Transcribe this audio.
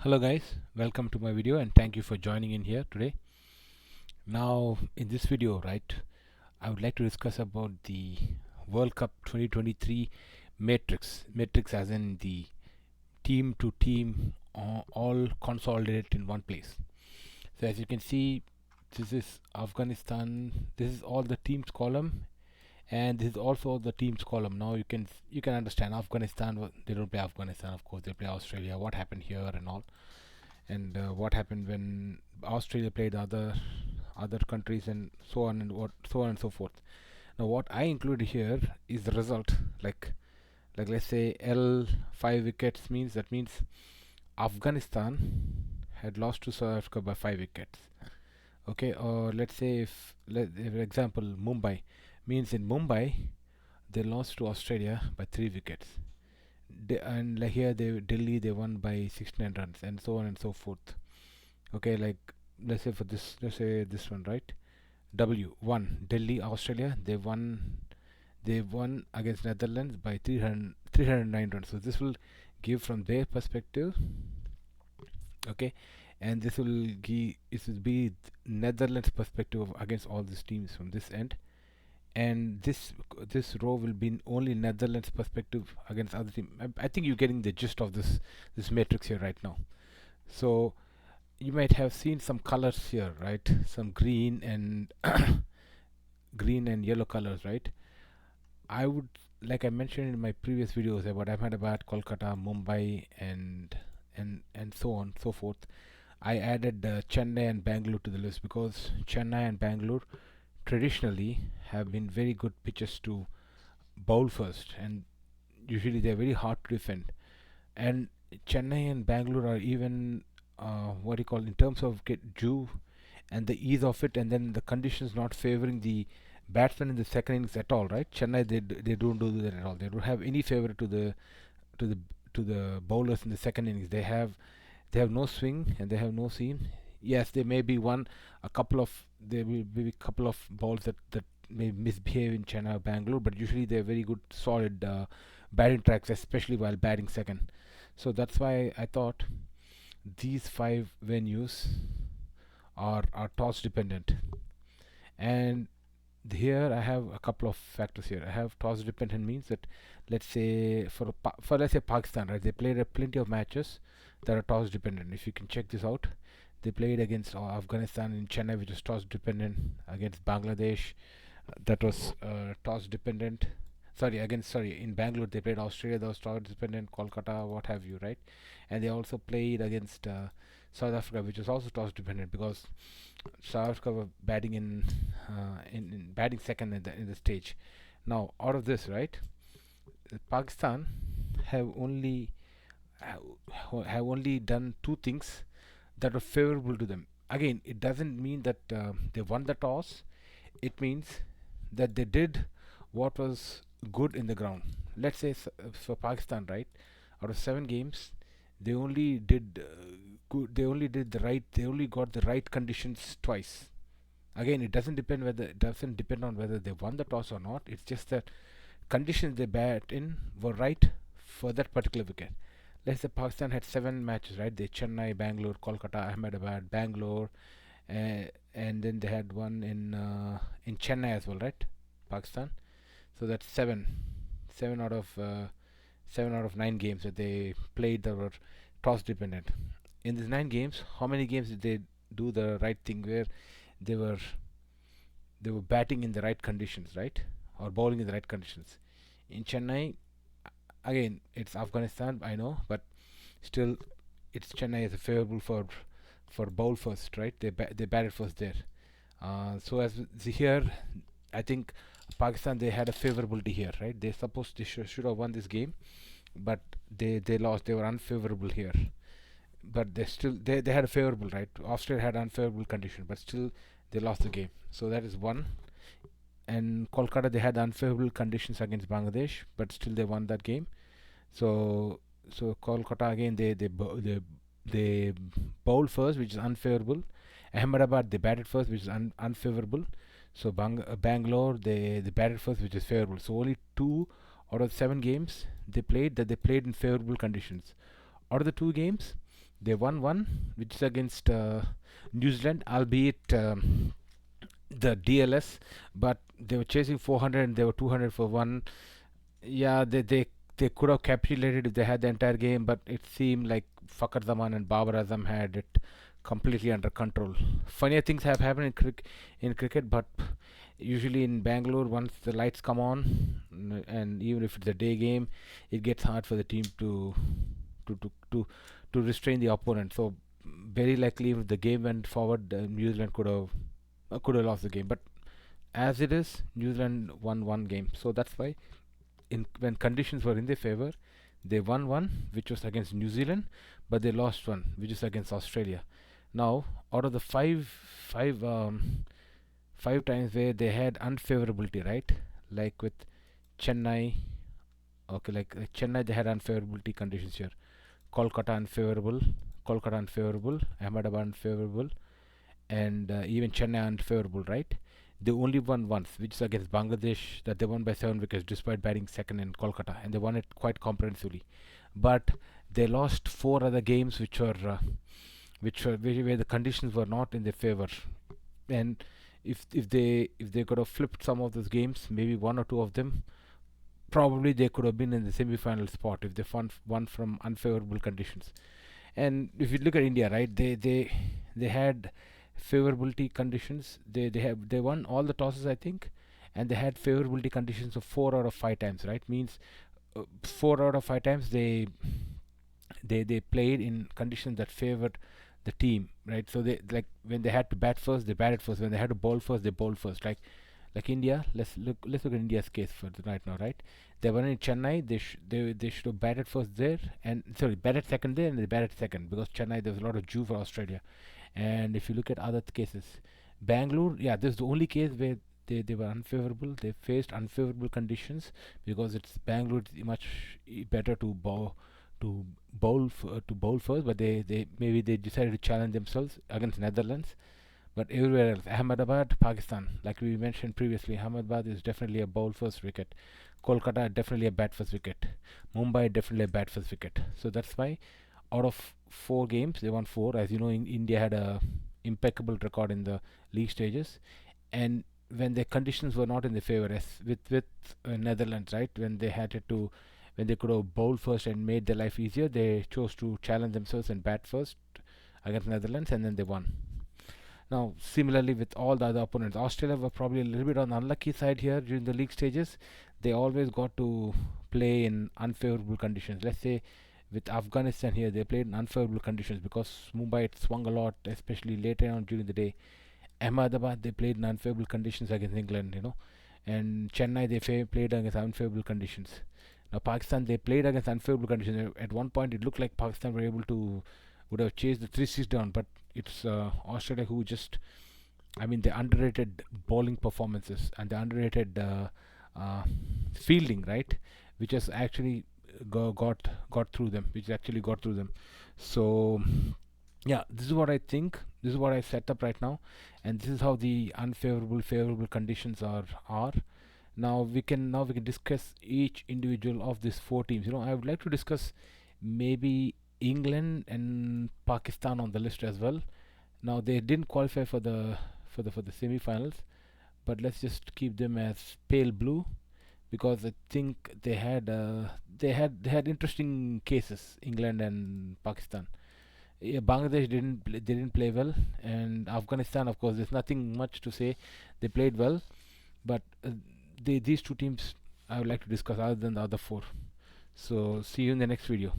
Hello guys, welcome to my video and thank you for joining in here today. Now in this video, right, I would like to discuss about the World Cup 2023 matrix as in the team to team all consolidated in one place. So as you can see, this is Afghanistan, this is all the teams column, and this is also the teams column. Now you can understand Afghanistan, they don't play Afghanistan, of course they play Australia, what happened here and all, and what happened when Australia played other countries, and so on and so forth. Now, what I included here is the result. Like let's say L 5 wickets means Afghanistan had lost to South Africa by 5 wickets. Okay, or let's say for example, Mumbai means in Mumbai they lost to Australia by 3 wickets. And like here, Delhi they won by 69 runs, and so on and so forth. Okay, like let's say this one, right? W1 Delhi Australia, they won against Netherlands by 309 runs. So this will give from their perspective. Okay, and this will be Netherlands perspective against all these teams from this end, and this row will be only Netherlands perspective against other team. I think you're getting the gist of this matrix here right now. So you might have seen some colors here, right? Some green and green and yellow colors, right? I would, like I mentioned in my previous videos about Ahmedabad, Kolkata, Mumbai, and so on so forth. I added Chennai and Bangalore to the list because Chennai and Bangalore traditionally have been very good pitches to bowl first, and usually they're very hard to defend. And Chennai and Bangalore are even what do you call, in terms of get Jew and the ease of it, and then the conditions not favoring the batsman in the second innings at all, right? Chennai, they don't do that at all. They don't have any favor to the to the bowlers in the second innings. They have no swing and they have no seam. Yes, there may be there will be a couple of balls that may misbehave in Chennai or Bangalore, but usually they're very good, solid batting tracks, especially while batting second. So that's why I thought these five venues are toss dependent. And here I have a couple of factors here. I have toss dependent means that, let's say for let's say Pakistan, right? They played plenty of matches that are toss dependent. If you can check this out, they played against Afghanistan in Chennai, which is toss dependent. Against Bangladesh, that was toss dependent. Sorry, in Bangalore they played Australia, that was toss dependent. Kolkata, what have you, right? And they also played against South Africa, which is also toss dependent because South Africa were batting in batting second in the stage. Now, out of this, right, Pakistan have only have only done two things that are favorable to them. Again, it doesn't mean that they won the toss. It means that they did what was good in the ground. Let's say for Pakistan, right, out of 7 games, they only did good. They only did the right. They only got the right conditions twice. Again, it doesn't depend on whether they won the toss or not. It's just that conditions they bat in were right for that particular wicket. Let's say Pakistan had 7 matches, right? They Chennai, Bangalore, Kolkata, Ahmedabad, Bangalore, uh, and then they had one in Chennai as well, right? Pakistan. So that's seven out of 9 games that they played that were toss dependent. In these 9 games, how many games did they do the right thing where they were they were batting in the right conditions, right, or bowling in the right conditions? In Chennai, again, it's Afghanistan, I know, but still, it's Chennai is favorable for bowl first, right? They batted first there. So as here, I think Pakistan, they had a favorability here, right? They should have won this game, but they lost. They were unfavorable here, but they had a favorable, right? Australia had unfavorable condition, but still they lost the game. So that is one. And Kolkata, they had unfavorable conditions against Bangladesh, but still they won that game. So Kolkata, again, they bowled first, which is unfavorable. Ahmedabad, they batted first, which is unfavorable. So Bangalore, they batted first, which is favorable. So only 2 out of 7 games they played in favorable conditions. Out of the 2 games, They won one, which is against New Zealand, albeit the DLS, but they were chasing 400 and they were 200 for one. Yeah, they could have capitulated if they had the entire game, but it seemed like Fakhar Zaman and Babar Azam had it completely under control. Funnier things have happened in cricket, but usually in Bangalore, once the lights come on, and even if it's a day game, it gets hard for the team to to to, to restrain the opponent. So very likely, if the game went forward, New Zealand could have lost the game. But as it is, New Zealand won one game, so that's why when conditions were in their favor, they won one, which was against New Zealand, but they lost one, which is against Australia. Now, out of the five times where they had unfavorability, right? Like with Chennai, okay, like Chennai, they had unfavorability conditions here. Kolkata unfavorable, Ahmedabad unfavorable, and even Chennai unfavorable, right? They only won once, which is against Bangladesh, that they won by 7 wickets despite batting second in Kolkata, and they won it quite comprehensively. But they lost four other games where the conditions were not in their favor, and if they could have flipped some of those games, maybe one or two of them, probably they could have been in the semi-final spot if they won from unfavorable conditions. And if you look at India, right, they had favorability conditions. They won all the tosses, I think, and they had favorability conditions of 4 out of 5 times. Right, means 4 out of 5 times they played in conditions that favored the team. Right, so they, like, when they had to bat first, they batted first. When they had to bowl first, they bowled first. Like India, let's look at India's case for the right now, right? They were in Chennai. They should have batted first there, and sorry, batted second there, and they batted second because Chennai, there was a lot of juve for Australia. And if you look at other cases, Bangalore, yeah, this is the only case where they were unfavorable. They faced unfavorable conditions because it's Bangalore. It's much better to bowl first, but they maybe they decided to challenge themselves against Netherlands. But everywhere else, Ahmedabad, Pakistan, like we mentioned previously, Ahmedabad is definitely a bowl first wicket. Kolkata, definitely a bat first wicket. Mumbai, definitely a bat first wicket. So that's why out of 4 games, they won 4. As you know, India had a impeccable record in the league stages. And when the conditions were not in their favor, as with Netherlands, right, when they could have bowled first and made their life easier, they chose to challenge themselves and bat first against Netherlands, and then they won. Now, similarly with all the other opponents, Australia were probably a little bit on the unlucky side here during the league stages. They always got to play in unfavorable conditions. Let's say with Afghanistan here, they played in unfavorable conditions because Mumbai it swung a lot, especially later on during the day. Ahmedabad, they played in unfavorable conditions against England, and Chennai, they played against unfavorable conditions. Now, Pakistan, they played against unfavorable conditions. At one point, it looked like Pakistan were able to would have chased the 3-6 down, but it's Australia who just, I mean, they underrated bowling performances and they underrated uh, fielding, right? Which has actually got through them. Which actually got through them. So yeah, this is what I think. This is what I set up right now, and this is how the unfavorable, favorable conditions are. Now we can discuss each individual of these 4 teams. I would like to discuss maybe England and Pakistan on the list as well. Now they didn't qualify for the semi-finals, but let's just keep them as pale blue because I think they had interesting cases, England and Pakistan. Yeah, Bangladesh didn't play well, and Afghanistan, of course, there's nothing much to say. They played well, but these 2 teams I would like to discuss other than the other 4. So see you in the next video.